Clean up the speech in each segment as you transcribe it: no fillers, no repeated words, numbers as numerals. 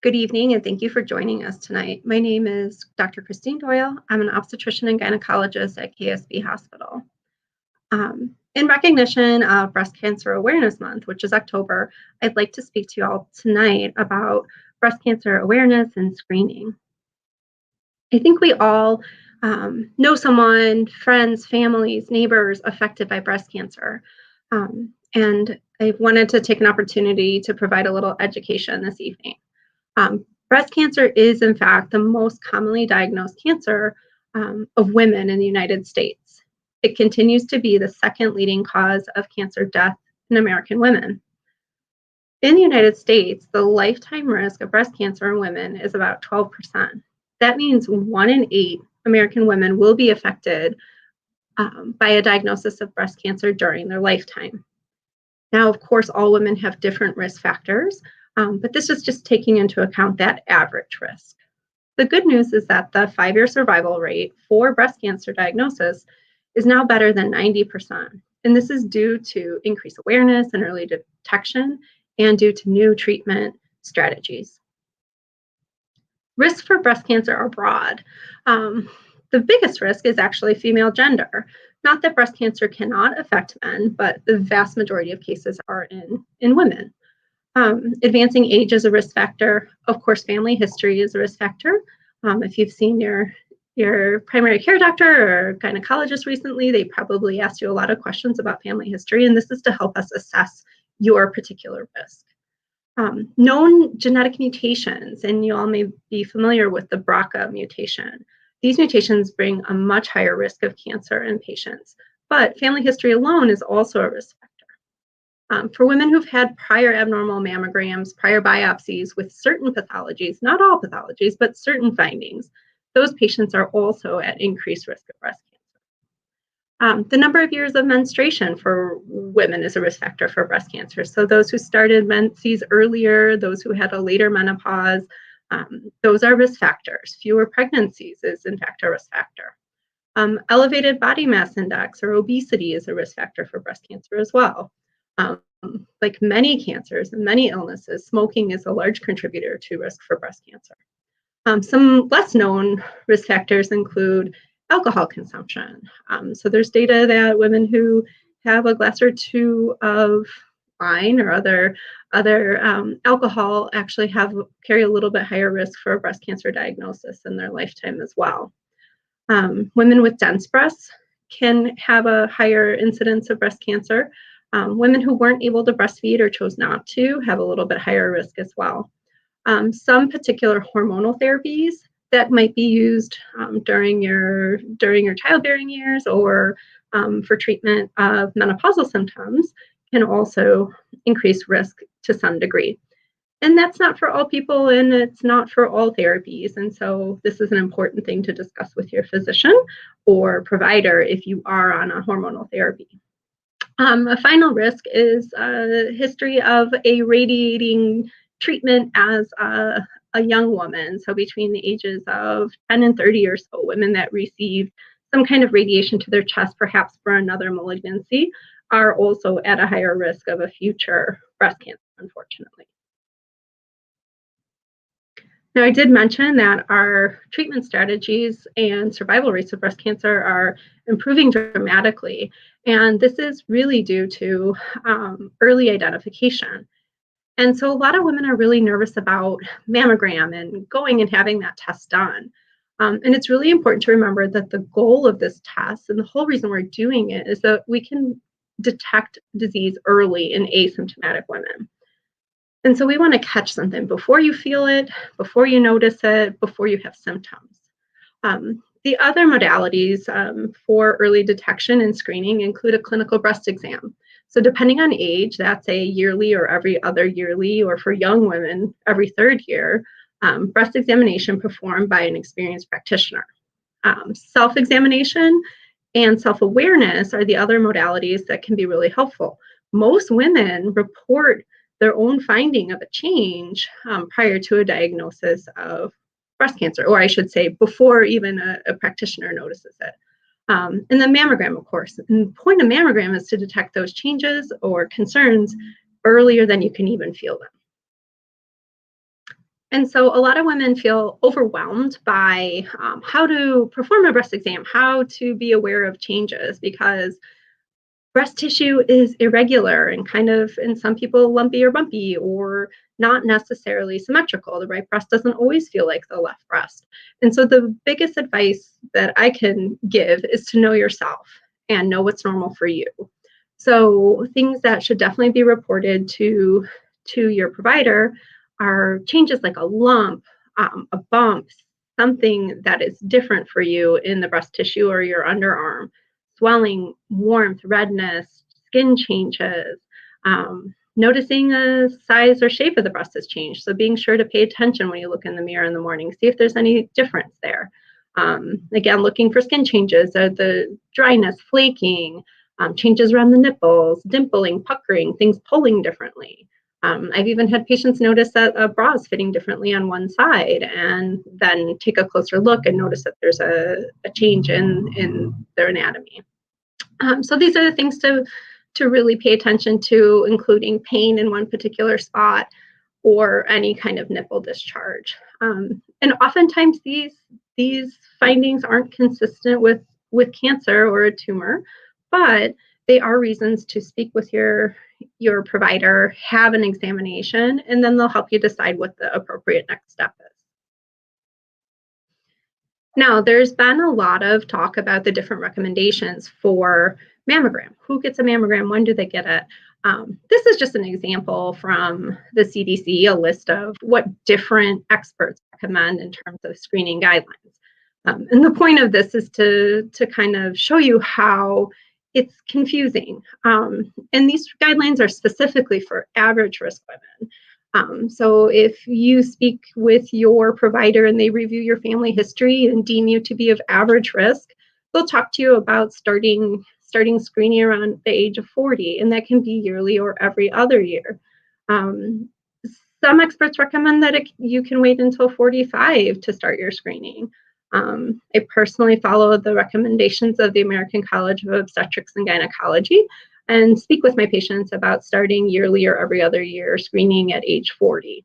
Good evening, and thank you for joining us tonight. My name is Dr. Christine Doyle. I'm an obstetrician and gynecologist at KSB Hospital. In recognition of Breast Cancer Awareness Month, which is October, I'd like to speak to you all tonight about breast cancer awareness and screening. I think we all know someone, friends, families, neighbors affected by breast cancer. And I wanted to take an opportunity to provide a little education this evening. Breast cancer is, in fact, the most commonly diagnosed cancer of women in the United States. It continues to be the second leading cause of cancer death in American women. In the United States, the lifetime risk of breast cancer in women is about 12%. That means 1 in 8 American women will be affected by a diagnosis of breast cancer during their lifetime. Now, of course, all women have different risk factors, but this is just taking into account that average risk. The good news is that the 5-year survival rate for breast cancer diagnosis is now better than 90%. And this is due to increased awareness and early detection and due to new treatment strategies. Risks for breast cancer are broad. The biggest risk is actually female gender. Not that breast cancer cannot affect men, but the vast majority of cases are in women. Advancing age is a risk factor. Of course, family history is a risk factor. If you've seen your primary care doctor or gynecologist recently, they probably asked you a lot of questions about family history, and this is to help us assess your particular risk. Known genetic mutations, and you all may be familiar with the BRCA mutation. These mutations bring a much higher risk of cancer in patients, but family history alone is also a risk factor. For women who've had prior abnormal mammograms, prior biopsies with certain pathologies, not all pathologies, but certain findings, those patients are also at increased risk of breast cancer. The number of years of menstruation for women is a risk factor for breast cancer. So those who started menses earlier, those who had a later menopause, those are risk factors. Fewer pregnancies is in fact a risk factor. Elevated body mass index or obesity is a risk factor for breast cancer as well. Like many cancers and many illnesses, smoking is a large contributor to risk for breast cancer. Some less known risk factors include alcohol consumption. So there's data that women who have a glass or two of wine or other alcohol actually carry a little bit higher risk for a breast cancer diagnosis in their lifetime as well. Women with dense breasts can have a higher incidence of breast cancer. Women who weren't able to breastfeed or chose not to have a little bit higher risk as well. Some particular hormonal therapies that might be used during your childbearing years or for treatment of menopausal symptoms can also increase risk to some degree. And that's not for all people, and it's not for all therapies. And so this is an important thing to discuss with your physician or provider if you are on a hormonal therapy. A final risk is a history of a radiating treatment as a young woman. So between the ages of 10 and 30 or so, women that received some kind of radiation to their chest, perhaps for another malignancy, are also at a higher risk of a future breast cancer, unfortunately. Now, I did mention that our treatment strategies and survival rates of breast cancer are improving dramatically, and this is really due to early identification. And so a lot of women are really nervous about mammogram and going and having that test done. And it's really important to remember that the goal of this test and the whole reason we're doing it is that we can detect disease early in asymptomatic women. And so we want to catch something before you feel it, before you notice it, before you have symptoms. The other modalities for early detection and screening include a clinical breast exam. So depending on age, that's a yearly or every other yearly, or for young women, every third year, breast examination performed by an experienced practitioner. Self-examination and self-awareness are the other modalities that can be really helpful. Most women report their own finding of a change prior to a diagnosis of breast cancer, or I should say before even a practitioner notices it. And the mammogram, of course. And the point of mammogram is to detect those changes or concerns earlier than you can even feel them. And so a lot of women feel overwhelmed by how to perform a breast exam, how to be aware of changes, because breast tissue is irregular and kind of, in some people, lumpy or bumpy or not necessarily symmetrical. The right breast doesn't always feel like the left breast. And so the biggest advice that I can give is to know yourself and know what's normal for you. So things that should definitely be reported to your provider are changes like a lump, a bump, something that is different for you in the breast tissue or your underarm, swelling, warmth, redness, skin changes, noticing the size or shape of the breast has changed. So being sure to pay attention when you look in the mirror in the morning, see if there's any difference there. Again, looking for skin changes, the dryness, flaking, changes around the nipples, dimpling, puckering, things pulling differently. I've even had patients notice that a bra is fitting differently on one side and then take a closer look and notice that there's a change in their anatomy. So these are the things to really pay attention to, including pain in one particular spot or any kind of nipple discharge. And oftentimes these findings aren't consistent with cancer or a tumor, but they are reasons to speak with your provider, have an examination, and then they'll help you decide what the appropriate next step is. Now, there's been a lot of talk about the different recommendations for mammogram. Who gets a mammogram? When do they get it? This is just an example from the CDC, a list of what different experts recommend in terms of screening guidelines. And the point of this is to kind of show you how it's confusing. And these guidelines are specifically for average risk women. So if you speak with your provider and they review your family history and deem you to be of average risk, they'll talk to you about starting screening around the age of 40, and that can be yearly or every other year. Some experts recommend that you can wait until 45 to start your screening. I personally follow the recommendations of the American College of Obstetrics and Gynecology and speak with my patients about starting yearly or every other year screening at age 40.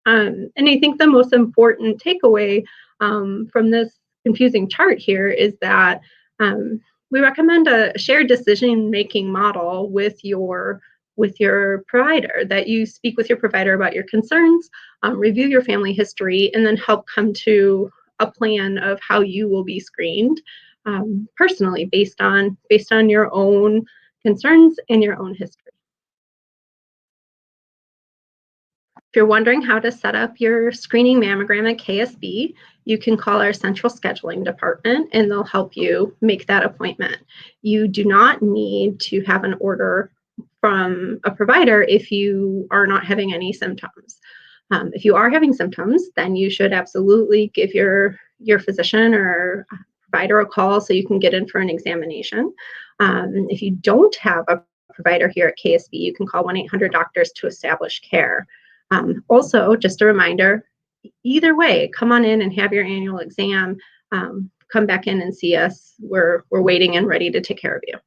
And I think the most important takeaway from this confusing chart here is that we recommend a shared decision-making model with your provider, that you speak with your provider about your concerns, review your family history, and then help come to a plan of how you will be screened personally based on your own concerns and your own history. If you're wondering how to set up your screening mammogram at KSB, you can call our central scheduling department and they'll help you make that appointment. You do not need to have an order from a provider if you are not having any symptoms. If you are having symptoms, then you should absolutely give your physician or provider a call so you can get in for an examination. If you don't have a provider here at KSB, you can call 1-800-DOCTORS to establish care. Also, just a reminder, either way, come on in and have your annual exam. Come back in and see us. We're waiting and ready to take care of you.